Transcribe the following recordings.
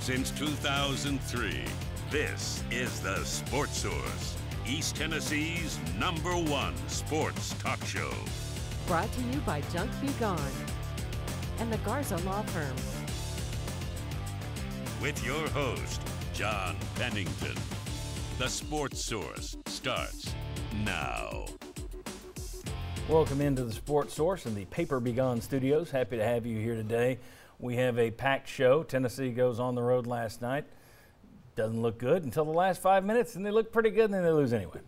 Since 2003, this is the Sports Source, East Tennessee's #1 sports talk show. Brought to you by Junk Be Gone and the Garza Law Firm. With your host, John Pennington. The Sports Source starts now. Welcome into the Sports Source in the Paper Be Gone studios. Happy to have you here today. We have a packed show. Tennessee goes on the road last night. Doesn't look good until the last 5 minutes, and they look pretty good, and then they lose anyway.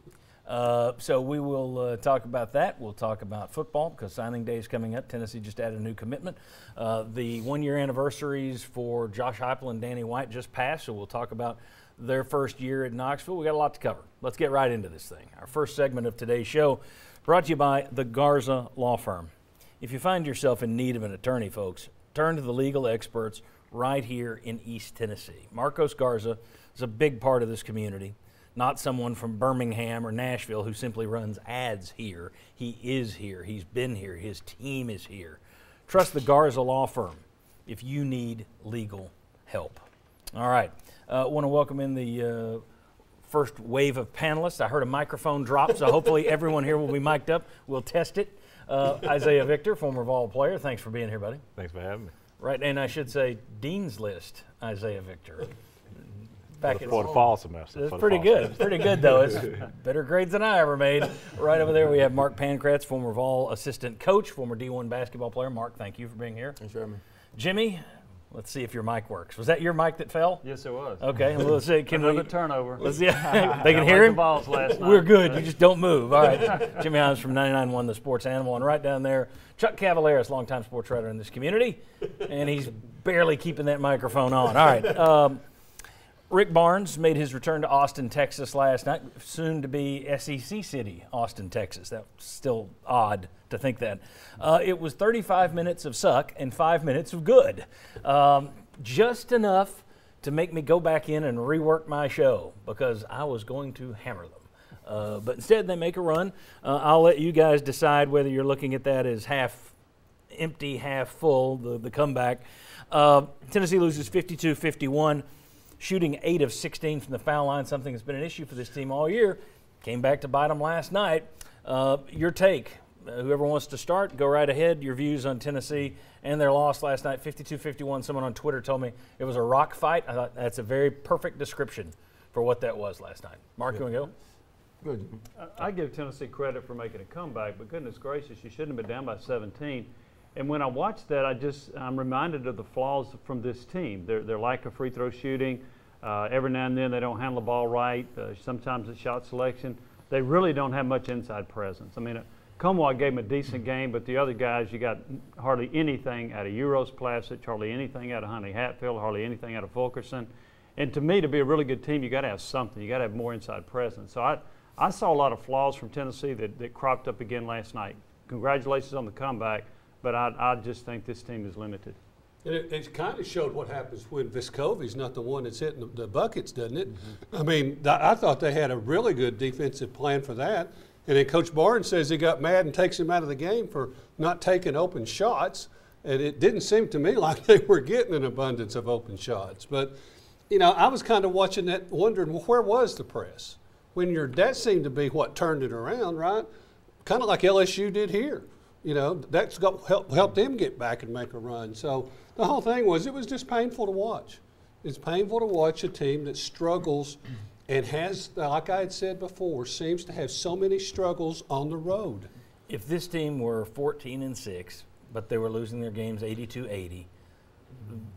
So we will talk about that. We'll talk about football because signing day is coming up. Tennessee just added a new commitment. The one-year anniversaries for Josh Heupel and Danny White just passed, so we'll talk about their first year at Knoxville. We got a lot to cover. Let's get right into this thing. Our first segment of today's show brought to you by the Garza Law Firm. If you find yourself in need of an attorney, folks, turn to the legal experts right here in East Tennessee. Marcos Garza is a big part of this community, not someone from Birmingham or Nashville who simply runs ads here. He is here. He's been here. His team is here. Trust the Garza Law Firm if you need legal help. All right. I want to welcome in the first wave of panelists. I heard a microphone drop, so hopefully everyone here will be mic'd up. We'll test it. Isaiah Victor, former Vol player. Thanks for being here, buddy. Thanks for having me. Right, and I should say Dean's List, Isaiah Victor. Back for the fall semester. It's pretty good. Pretty good, though. It's better grades than I ever made. Right over there we have Mark Pancratz, former Vol assistant coach, former D1 basketball player. Mark, thank you for being here. Thanks for having me. Jimmy, let's see if your mic works. Was that your mic that fell? Yes, it was. Okay, well, let's see. Can Another we turnover. Let's see. They can hear him? The balls last night. We're good. You just don't move. All right. Jimmy Hines from 99.1 The Sports Animal. And right down there, Chuck Cavaleris, longtime sports writer in this community. And he's barely keeping that microphone on. All right. Rick Barnes made his return to Austin, Texas last night, soon to be SEC City, Austin, Texas. That's still odd to think that. It was 35 minutes of suck and 5 minutes of good. Just enough to make me go back in and rework my show because I was going to hammer them. But instead, they make a run. I'll let you guys decide whether you're looking at that as half empty, half full, the comeback. Tennessee loses 52-51. Shooting 8 of 16 from the foul line, something that's been an issue for this team all year. Came back to bite them last night. Your take, whoever wants to start, go right ahead. Your views on Tennessee and their loss last night, 52-51. Someone on Twitter told me it was a rock fight. I thought that's a very perfect description for what that was last night. Mark, you want to go? Good. I give Tennessee credit for making a comeback, but goodness gracious, you shouldn't have been down by 17. And when I watch that, I'm reminded of the flaws from this team. Their lack of free throw shooting. Every now and then they don't handle the ball right. Sometimes it's shot selection. They really don't have much inside presence. I mean, Comwa gave him a decent game, but the other guys, you got hardly anything out of Euros Plasic, hardly anything out of Honey Hatfield, hardly anything out of Fulkerson. And to me, to be a really good team, you got to have something. You got to have more inside presence. So I saw a lot of flaws from Tennessee that cropped up again last night. Congratulations on the comeback. But I just think this team is limited. And it kind of showed what happens when Vescovi's not the one that's hitting the buckets, doesn't it? Mm-hmm. I mean, I thought they had a really good defensive plan for that. And then Coach Barnes says he got mad and takes him out of the game for not taking open shots. And it didn't seem to me like they were getting an abundance of open shots. But, you know, I was kind of watching that wondering, well, where was the press? When that seemed to be what turned it around, right? Kind of like LSU did here. You know, that's helped them get back and make a run. So the whole thing it was just painful to watch. It's painful to watch a team that struggles and has, like I had said before, seems to have so many struggles on the road. If this team were 14-6, but they were losing their games 82-80,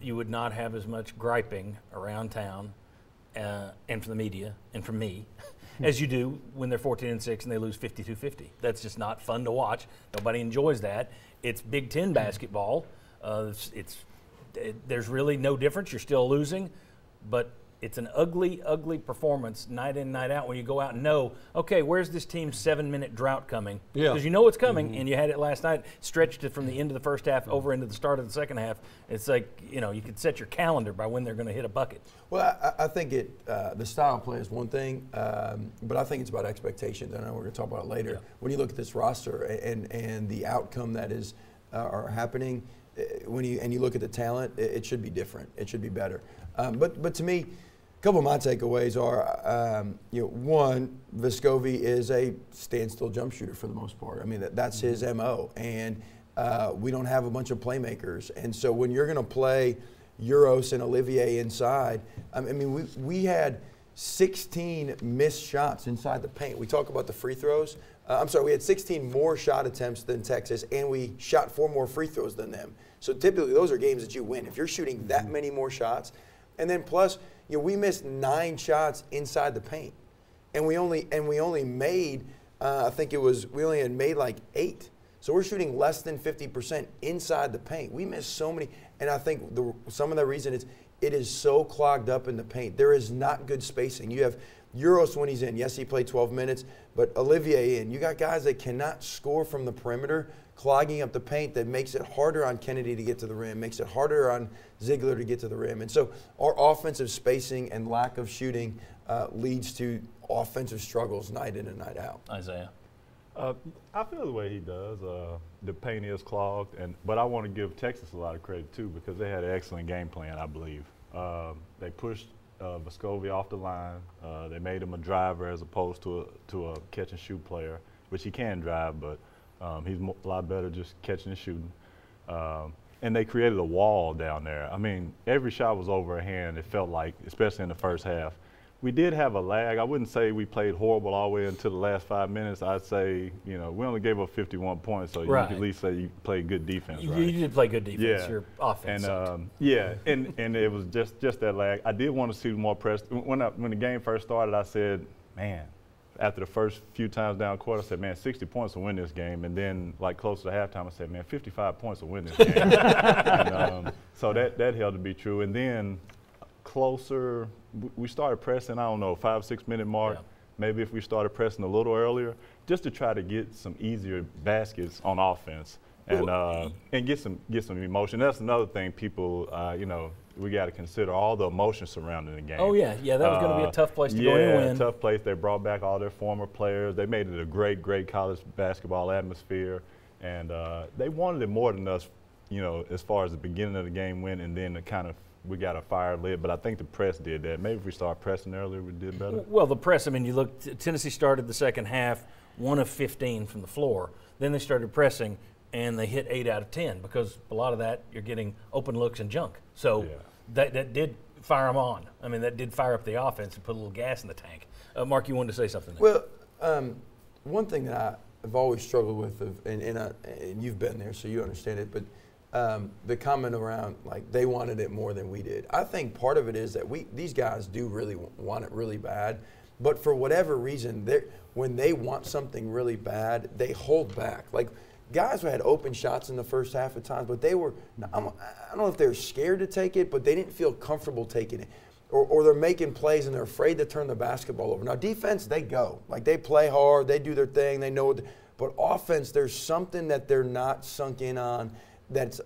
you would not have as much griping around town and from the media and from me as you do when they're 14-6 and they lose 52-50. That's just not fun to watch. Nobody enjoys that. It's Big Ten basketball. There's really no difference. You're still losing, but it's an ugly, ugly performance night in, night out when you go out and know, okay, where's this team's 7-minute drought coming? Yeah. Because you know it's coming, and you had it last night, stretched it from the end of the first half over into the start of the second half. It's like, you know, you could set your calendar by when they're going to hit a bucket. Well, I think the style of play is one thing, but I think it's about expectations. I know we're going to talk about it later. Yeah. When you look at this roster and the outcome that is are happening, when you look at the talent, it should be different. It should be better. But to me, a couple of my takeaways are, one, Vescovi is a standstill jump shooter for the most part. I mean, that's his MO, and we don't have a bunch of playmakers. And so when you're going to play Euros and Olivier inside, I mean, we had 16 missed shots inside the paint. We talk about the free throws. We had 16 more shot attempts than Texas, and we shot 4 more free throws than them. So typically, those are games that you win if you're shooting that many more shots. And then plus, we missed 9 shots inside the paint, and we only made we only had made like 8. So we're shooting less than 50% inside the paint. We missed so many, and I think some of the reason is it is so clogged up in the paint. There is not good spacing. You have Euros when he's in. Yes, he played 12 minutes, but Olivier in. You got guys that cannot score from the perimeter, clogging up the paint that makes it harder on Kennedy to get to the rim, makes it harder on Ziegler to get to the rim. And so our offensive spacing and lack of shooting leads to offensive struggles night in and night out. Isaiah. I feel the way he does. The paint is clogged, but I want to give Texas a lot of credit too because they had an excellent game plan, I believe. They pushed Vescovi off the line. They made him a driver as opposed to a catch and shoot player, which he can drive, but he's a lot better just catching and shooting. And they created a wall down there. I mean, every shot was over a hand, it felt like, especially in the first half. We did have a lag. I wouldn't say we played horrible all the way until the last 5 minutes. I'd say, we only gave up 51 points, so you can at least say you played good defense, right? You did play good defense. Yeah. Your offense. And and it was just that lag. I did want to see more press. When the game first started, I said, man, after the first few times down court, I said, man, 60 points will win this game. And then, like, close to halftime, I said, man, 55 points will win this game. And, so that held to be true. And then closer, we started pressing, I don't know, 5-6 minute mark. Yeah. Maybe if we started pressing a little earlier, just to try to get some easier baskets on offense and get some emotion. That's another thing people, we got to consider all the emotion surrounding the game. Oh yeah, that was going to be a tough place to go in and win. Yeah, tough place. They brought back all their former players. They made it a great college basketball atmosphere, and they wanted it more than us, as far as the beginning of the game went, and then we got a fire lit, but I think the press did that. Maybe if we started pressing earlier, we did better. Well, the press, I mean, you look, Tennessee started the second half 1 of 15 from the floor. Then they started pressing, and they hit 8 out of 10 because a lot of that you're getting open looks and junk. So that did fire them on. I mean, that did fire up the offense and put a little gas in the tank. Mark, you wanted to say something there. Well, one thing that I've always struggled with, and you've been there, so you understand it, but the comment around like they wanted it more than we did. I think part of it is that these guys do really want it really bad, but for whatever reason, when they want something really bad, they hold back. Like guys who had open shots in the first half at times, but they were, I don't know if they're scared to take it, but they didn't feel comfortable taking it. Or they're making plays and they're afraid to turn the basketball over. Now defense, they go. Like they play hard, they do their thing, they know what, but offense, there's something that they're not sunk in on that's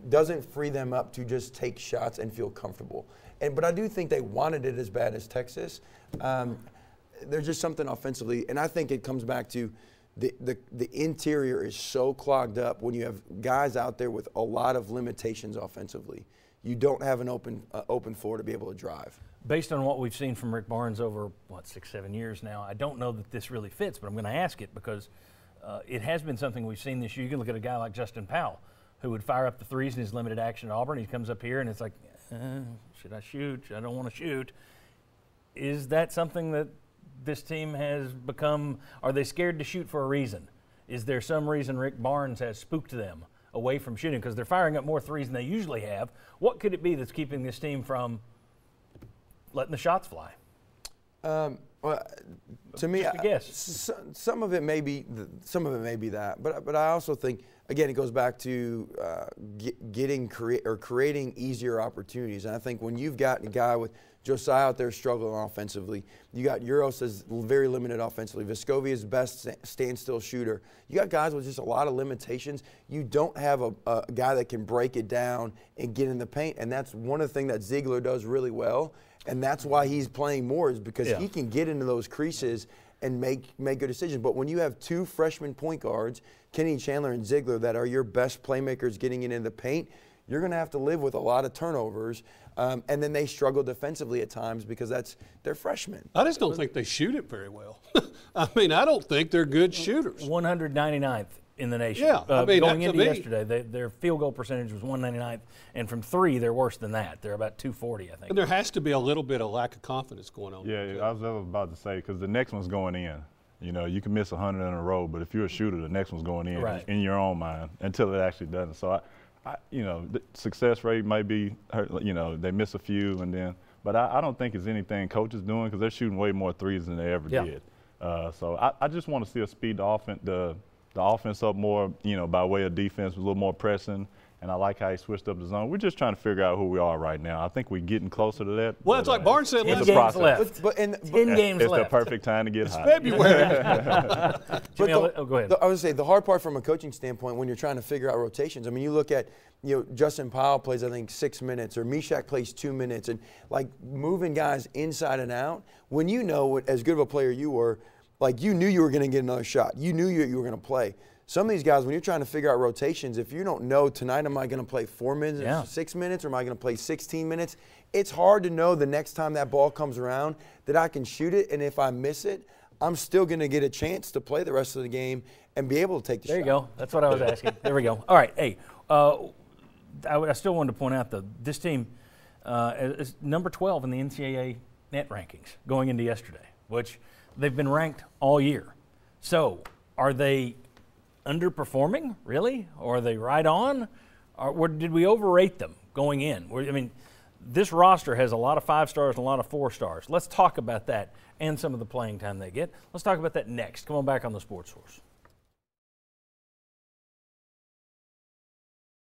doesn't free them up to just take shots and feel comfortable. But I do think they wanted it as bad as Texas. There's just something offensively, and I think it comes back to the interior is so clogged up when you have guys out there with a lot of limitations offensively. You don't have an open floor to be able to drive. Based on what we've seen from Rick Barnes over, 6-7 years now, I don't know that this really fits, but I'm going to ask it because it has been something we've seen this year. You can look at a guy like Justin Powell, who would fire up the threes in his limited action at Auburn. He comes up here and it's like, should I shoot? I don't want to shoot. Is that something that this team has become? Are they scared to shoot for a reason? Is there some reason Rick Barnes has spooked them away from shooting? Because they're firing up more threes than they usually have. What could it be that's keeping this team from letting the shots fly? Well, to me, some of it may be that, but I also think again it goes back to creating easier opportunities. And I think when you've got a guy with Josiah out there struggling offensively, you got Euros as very limited offensively, Vescovi is best standstill shooter. You got guys with just a lot of limitations. You don't have a guy that can break it down and get in the paint, and that's one of the things that Ziegler does really well. And that's why he's playing more is because he can get into those creases and make good decisions. But when you have two freshman point guards, Kenny Chandler and Ziegler, that are your best playmakers getting it in the paint, you're going to have to live with a lot of turnovers. And then they struggle defensively at times because they're freshmen. I just don't think they shoot it very well. I mean, I don't think they're good shooters. 199th in the nation. Yeah, I mean, going to into me- yesterday, their field goal percentage was 199th, and from three, they're worse than that. They're about 240, I think. And there has to be a little bit of lack of confidence going on. Yeah, I was about to say, because the next one's going in. You know, you can miss 100 in a row, but if you're a shooter, the next one's going in in your own mind until it actually doesn't. So, the success rate might be, they miss a few, but I don't think it's anything coaches doing because they're shooting way more threes than they ever did. So I just want to see us speed the offense up more, by way of defense, with a little more pressing. And I like how he switched up the zone. We're just trying to figure out who we are right now. I think we're getting closer to that. Well, it's like Barnes said Ten last games left. 10 games it's left. the perfect time to get hot. February. Jimmy, go ahead. I would say the hard part from a coaching standpoint when you're trying to figure out rotations, I mean, you look at, Justin Powell plays, I think, 6 minutes, or Meshack plays 2 minutes, and like moving guys inside and out, when you know as good of a player you were, like you knew you were going to get another shot. You knew you were going to play. Some of these guys, when you're trying to figure out rotations, if you don't know tonight, am I going to play 4 minutes, 6 minutes, or am I going to play 16 minutes? It's hard to know the next time that ball comes around that I can shoot it, and if I miss it, I'm still going to get a chance to play the rest of the game and be able to take the shot. There you go. That's what I was asking. There we go. All right. Hey, I still wanted to point out, though, this team is number 12 in the NCAA net rankings going into yesterday, which they've been ranked all year. So are they underperforming, really? Or are they right on? Or did we overrate them going in? I mean, this roster has a lot of 5 stars and a lot of 4 stars. Let's talk about that and some of the playing time they get. Let's talk about that next. Come on back on the Sports Source.